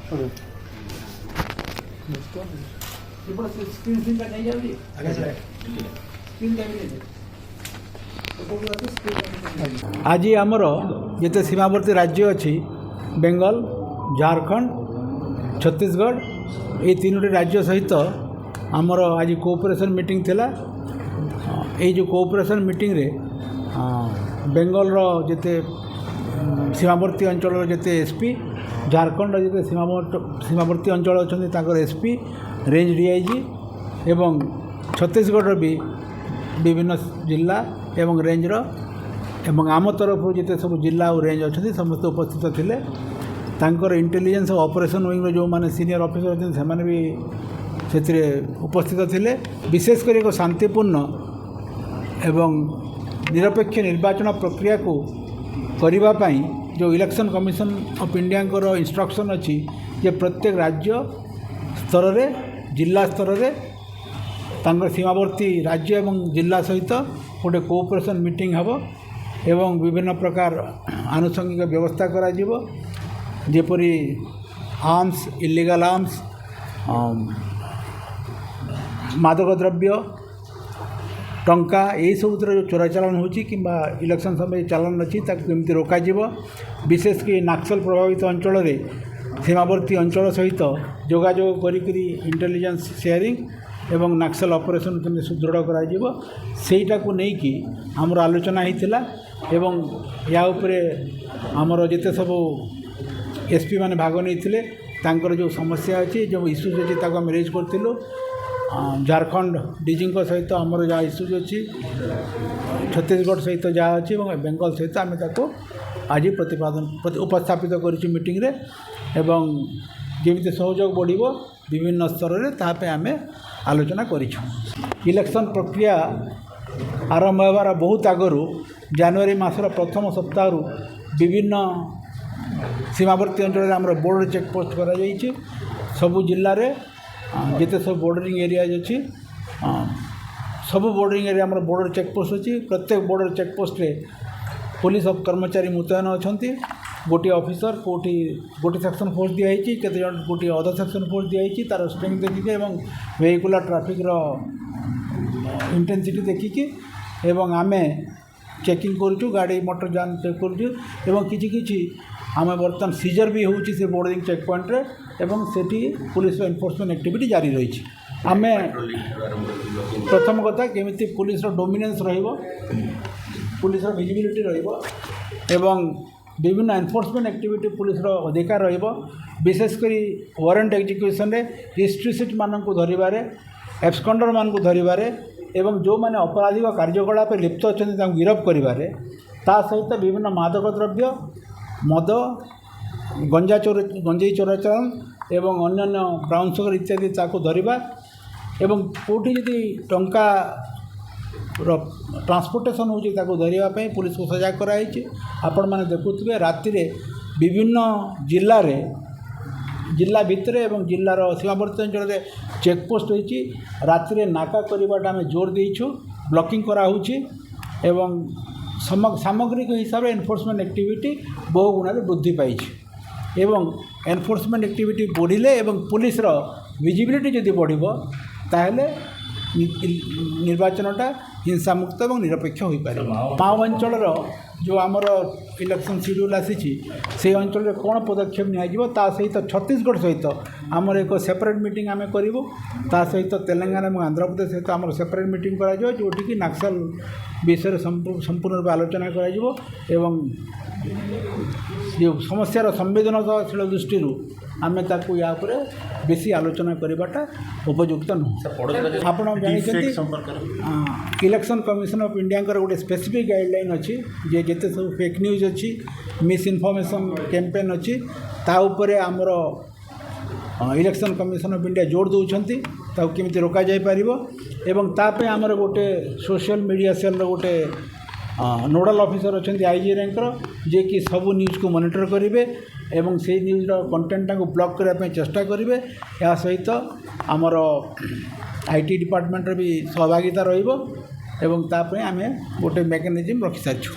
आज आमर जिते सीमावर्ती राज्य अच्छी बेंगल झारखंड छत्तीसगढ़ ये तीनोटी राज्य सहित आमर आज कोऑपरेशन मीटिंग थिला। ये जो कोऑपरेशन मीटिंग रे बेंगल रो जिते सीमावर्ती अंचल जिते एसपी झारखंड जिते सीमावर्ती अंचल अच्छा एसपी रेंज डीआईजी एवं छत्तीसगढ़ भी विभिन्न जिला एवं रेंज एवं आम तरफ जिते सब जिला और रेंज अच्छा समस्त उपस्थित थिले। तांकर इंटेलिजेंस और ऑपरेशन विंग जो माने सीनियर ऑफिसर अच्छे से भी से उपस्थित थिले। विशेषकर एक शांतिपूर्ण एवं निरपेक्ष निर्वाचन प्रक्रिया को करने जो इलेक्शन कमिशन ऑफ इंडिया को इंस्ट्रक्शन अच्छी जे प्रत्येक राज्य स्तर रे जिला स्तर रे तांकर सीमावर्ती राज्य एवं जिला सहित गोटे कोऑपरेशन मीटिंग हम एवं विभिन्न प्रकार आनुषंगिक व्यवस्था करा जीवो जेपरी आर्म्स इलीगल आर्म्स मादक द्रव्य टंका यही सब जो चोराचालान होची किंबा इलेक्शन समय चालान अच्छी केमती रोक विशेषकर नक्सल प्रभावित अंचल सीमावर्ती अंचल सहित जोगाजोग करी इंटेलिजेंस शेयरिंग एवं नक्सल ऑपरेशन केमती सुदृढ़ करा को लेकिन आमर आलोचना होता एवं या उपरे आमर जिते सब एसपी माने भाग नहीं तांकर जो समस्या अच्छी जो इश्यूज अच्छी आम रेज करूँ झारखंड डीजी सहित आमर जहाँ इश्यूज अच्छी छत्तीसगढ़ सहित जहाँ अच्छी बेंगल सहित आम आज प्रतिपादन उपस्थापित करूँ मीटिंग रे एवं जमी सहयोग बढ़ विभिन्न स्तर में तापे आम आलोचना करिछु। इलेक्शन प्रक्रिया आरंभ होबार बहुत आगरू जनवरी मासर प्रथम सप्ताह विभिन्न सीमावर्ती अंचल आम बॉर्डर चेकपोस्ट करा जाइछि। सबु जिल्ला रे जिते सब बॉर्डरिंग एरिया अच्छी सब बॉर्डरिंग एरिया आम बॉर्डर चेकपोस्ट अच्छी। प्रत्येक बॉर्डर चेकपोस्ट रे पुलिस कर्मचारी मुतयन अच्छा गोटे ऑफिसर कोटी गोटे सेक्शन फोर्स दिखाई केते जन गोटे अदर सेक्शन फोर्स दिखाई तार स्ट्रेंथ देखिए एवं वेहिकुलर ट्रैफिक रो इंटेंसिटी देखिकी एवं आमे चेकिंग करूँ गाड़ी मोटर जान चेक करूँ किछि आम बर्तमान सीजर भी होउछि से बोर्डिंग चेक पॉइंट रे एवं सेठी पुलिस एनफोर्समेंट एक्टिविटी जारी रही। आम प्रथम कथा केमिति पुलिस डोमिनेंस रहिबो पुलिस विजिबिलिटी रहिबो एवं विभिन्न एनफोर्समेंट एक्टिविटी पुलिस अधिकार रहिबो। विशेषकर वारंट एग्जीक्यूशन रे हिस्ट्री सीट मान को धरिबारे एब्सकंडर मान को धरिबारे एवं जो माने अपराधिक कार्यकलाप लिप्त अच्छा गिरफ करिबारे ता सहित विभिन्न मादक द्रव्य मद गंजेई चोराचालान एवं अन्य ब्राउन सुगर इत्यादि ताको धरिबा एवं कोठी जदि टंका ट्रांसपोर्टेशन होची ताको धरिबा पुलिस को सजाग कराई। आपण माने देखुथिबे राति रे विभिन्न जिल्ला रे जिला भितर एवं जिलार सीमावर्ती अंचल रे चेकपोस्ट होती राति रे नाका करवाटा आम जोर देइछु ब्लॉकिंग करा होची एवं सामग्रिक हिसाब से एनफोर्समेंट एक्टिविटी बहु गुण वृद्धि पाई एवं एनफोर्समेंट एक्टिविटी बढ़िले एवं पुलिस विजिबिलिटी जदि बढ़िबो ताहेले निर्वाचनटा हिंसा मुक्त और निरपेक्ष हो पारे। माओ अंचल जो आमर इलेक्शन शेड्यूल आसी से अंचल में कौन पदक्षेप निया सहित छत्तीसगढ़ सहित आमर एक सेपरेट मीटिंग आम करूँ ता सहित तेलंगाना और आंध्र प्रदेश सहित आमर सेपरेट मीटिंग करा जोटि नक्सल विषय संपूर्ण रूप आलोचना करा जो समस्यार संवेदनशील दृष्टि आम ताकू या बेसी आलोचना करवाटा उपयुक्त नुह। आप इलेक्शन कमिशन ऑफ इंडिया गोटे स्पेसिफिक गाइडलाइन अच्छी जे जिते सब फेक न्यूज अच्छी मिस इनफॉरमेशन कैंपेन अच्छी ता उपरे आमर इलेक्शन कमिशन ऑफ इंडिया जोर दौरान केमी रोक जापर एवं तापे आमर गोटे सोशल मीडिया सेल गोटे नोडाल ऑफिसर अच्छा आईजी रैंकर जे कि सब न्यूज को मॉनिटर करेंगे एवं से न्यूज कंटेंट को ब्लॉक करने चेष्टा करेंगे। या सहित आमर आईटी डिपार्टमेंट भी सहभागिता रहिबो एवं तापे आमे गोटे मेकानिज्म रखि सारिछु।